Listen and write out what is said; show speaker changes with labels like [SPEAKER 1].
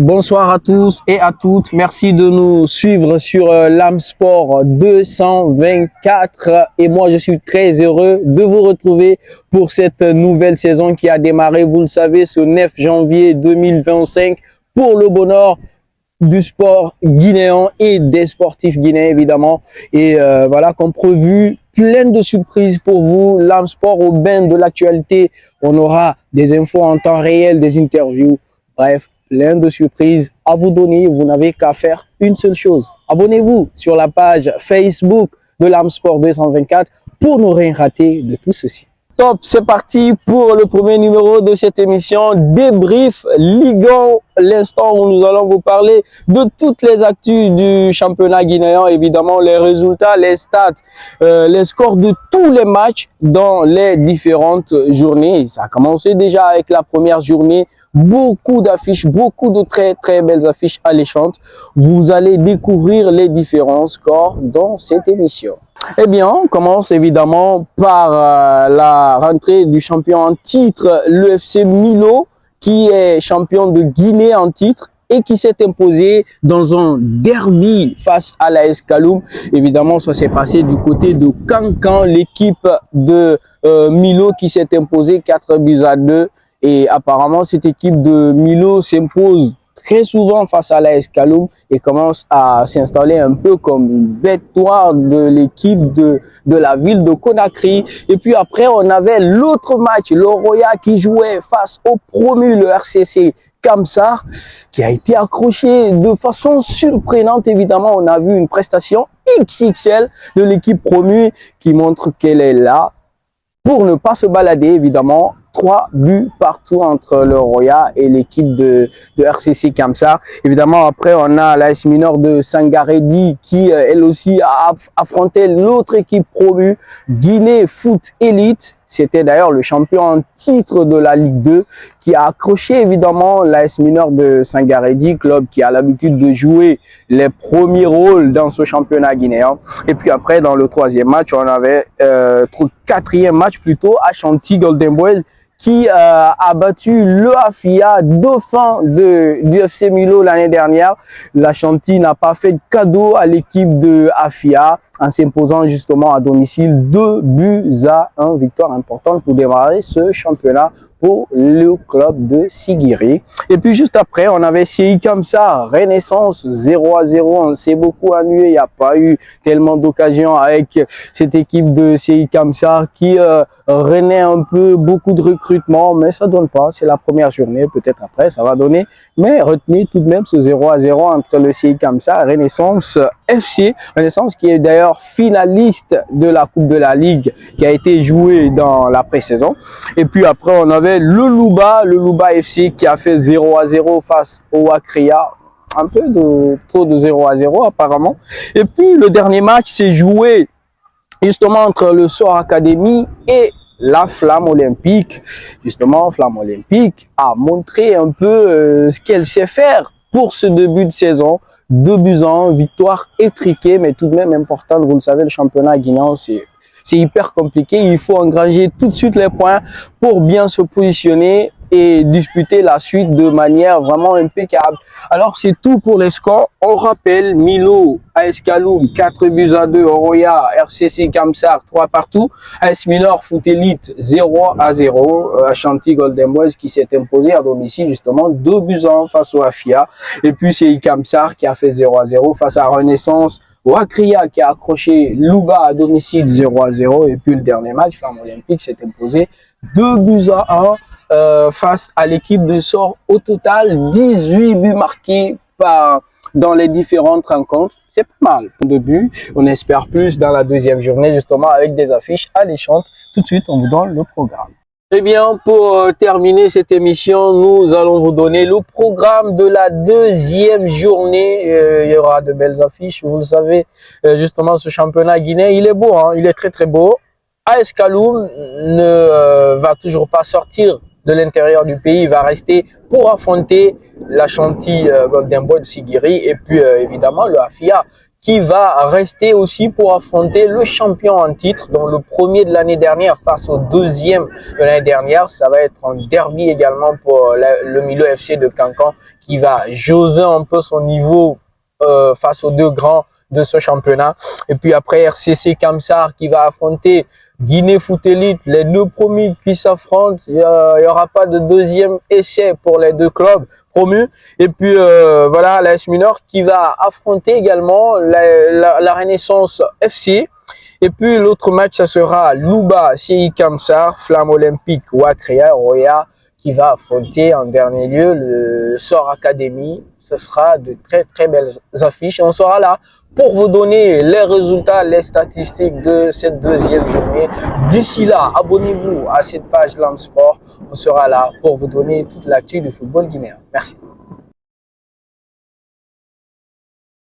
[SPEAKER 1] Bonsoir à tous et à toutes. Merci de nous suivre sur l'âme Sport 224. Et moi, je suis très heureux de vous retrouver pour cette nouvelle saison qui a démarré, vous le savez, ce 9 janvier 2025 pour le bonheur du sport guinéen et des sportifs guinéens, évidemment. Et voilà, comme prévu, plein de surprises pour vous. L'âme Sport au bain de l'actualité. On aura des infos en temps réel, des interviews. Bref, plein de surprises à vous donner. Vous n'avez qu'à faire une seule chose. Abonnez-vous sur la page Facebook de l'âme Sport 224 pour ne rien rater de tout ceci. Top, c'est parti pour le premier numéro de cette émission Débrief Ligue 1, l'instant où nous allons vous parler de toutes les actus du championnat guinéen, évidemment les résultats, les stats, les scores de tous les matchs dans les différentes journées. Ça a commencé déjà avec la première journée. Beaucoup d'affiches, beaucoup de très belles affiches alléchantes. Vous allez découvrir les différents scores dans cette émission. Eh bien, on commence évidemment par la rentrée du champion en titre, l'UFC Milo, qui est champion de Guinée en titre et qui s'est imposé dans un derby face à l'AS Kaloum. Évidemment, ça s'est passé du côté de Kankan, l'équipe de Milo qui s'est imposée 4-2. Et apparemment, cette équipe de Milo s'impose très souvent face à l'AS Kaloum et commence à s'installer un peu comme une bête noire de l'équipe de la ville de Conakry. Et puis après, on avait l'autre match, le Roya qui jouait face au promu, le RCC Kamsar, qui a été accroché de façon surprenante. Évidemment, on a vu une prestation XXL de l'équipe promue qui montre qu'elle est là pour ne pas se balader, évidemment. 3 buts partout entre le Roya et l'équipe de RCC Kamsar. Évidemment, après, on a l'AS Minor de Sangaredi qui, elle aussi, a affronté l'autre équipe promue, Guinée Foot Elite. C'était d'ailleurs le champion en titre de la Ligue 2 qui a accroché évidemment l'AS Minor de Sangaredi, club qui a l'habitude de jouer les premiers rôles dans ce championnat guinéen. Et puis après, dans le troisième match, on avait quatrième match plutôt, Ashanti Golden Boys qui a battu le Afia, dauphin du FC Milo l'année dernière. L'Ashanti n'a pas fait de cadeau à l'équipe de Afia en s'imposant justement à domicile 2-1. Victoire importante pour démarrer ce championnat pour le club de Sigiri. Et puis juste après, on avait CI Kamsar, Renaissance 0-0. On s'est beaucoup ennuyé, il n'y a pas eu tellement d'occasions avec cette équipe de CI Kamsar qui renaît un peu, beaucoup de recrutement, mais ça donne pas. C'est la première journée, peut-être après ça va donner. Mais retenez tout de même ce 0-0 entre le CI Kamsar et Renaissance FC. Renaissance qui est d'ailleurs finaliste de la Coupe de la Ligue qui a été jouée dans la pré-saison. Et puis après, on avait le Louba FC qui a fait 0-0 face au Wakria. Un peu trop de 0-0 apparemment. Et puis le dernier match s'est joué justement entre le SOR Academy et la Flamme Olympique. Justement, Flamme Olympique a montré un peu ce qu'elle sait faire pour ce début de saison. 2-1, victoire étriquée, mais tout de même importante. Vous le savez, le championnat guinéen, c'est hyper compliqué. Il faut engranger tout de suite les points pour bien se positionner et disputer la suite de manière vraiment impeccable. Alors, c'est tout pour les scores. On rappelle, Milo, AS Kaloum, 4-2, Oroya, RCC Kamsar, 3 partout. AS Minor, Foot Elite, 0-0. Ashanti Golden Boys qui s'est imposé à domicile, justement, 2-1 face au Afia. Et puis, c'est Kamsar qui a fait 0-0 face à Renaissance. Wakria qui a accroché Louba à domicile 0-0. Et puis, le dernier match, Flamme Olympique s'est imposé 2-1. Face à l'équipe de SOR. Au total, 18 buts marqués dans les différentes rencontres. C'est pas mal pour 2 buts. On espère plus dans la deuxième journée, justement, avec des affiches alléchantes. Tout de suite, on vous donne le programme. Eh bien, pour terminer cette émission, nous allons vous donner le programme de la deuxième journée. Il y aura de belles affiches. Vous le savez, justement, ce championnat guinéen, il est beau, hein, il est très beau. AS Kaloum ne va toujours pas sortir de l'intérieur du pays, va rester pour affronter l'Ashanti Golden Boy de Sigiri et puis évidemment le Afia qui va rester aussi pour affronter le champion en titre, donc le premier de l'année dernière face au deuxième de l'année dernière. Ça va être un derby également pour le Milo FC de Cancan qui va jauger un peu son niveau face aux deux grands de ce championnat. Et puis après RCC Kamsar qui va affronter Guinée Foot Elite, les deux premiers qui s'affrontent. Il y aura pas de deuxième essai pour les deux clubs promus. Et puis voilà, l'AS Minor qui va affronter également la Renaissance FC. Et puis l'autre match, ça sera Louba, CI Kamsar, Flamme Olympique, Ouakria, Roya, qui va affronter en dernier lieu le Sort Academy. Ce sera de très très belles affiches. Et on sera là pour vous donner les résultats, les statistiques de cette deuxième journée. D'ici là, abonnez-vous à cette page LAMSPORT. On sera là pour vous donner toute l'actu du football guinéen. Merci.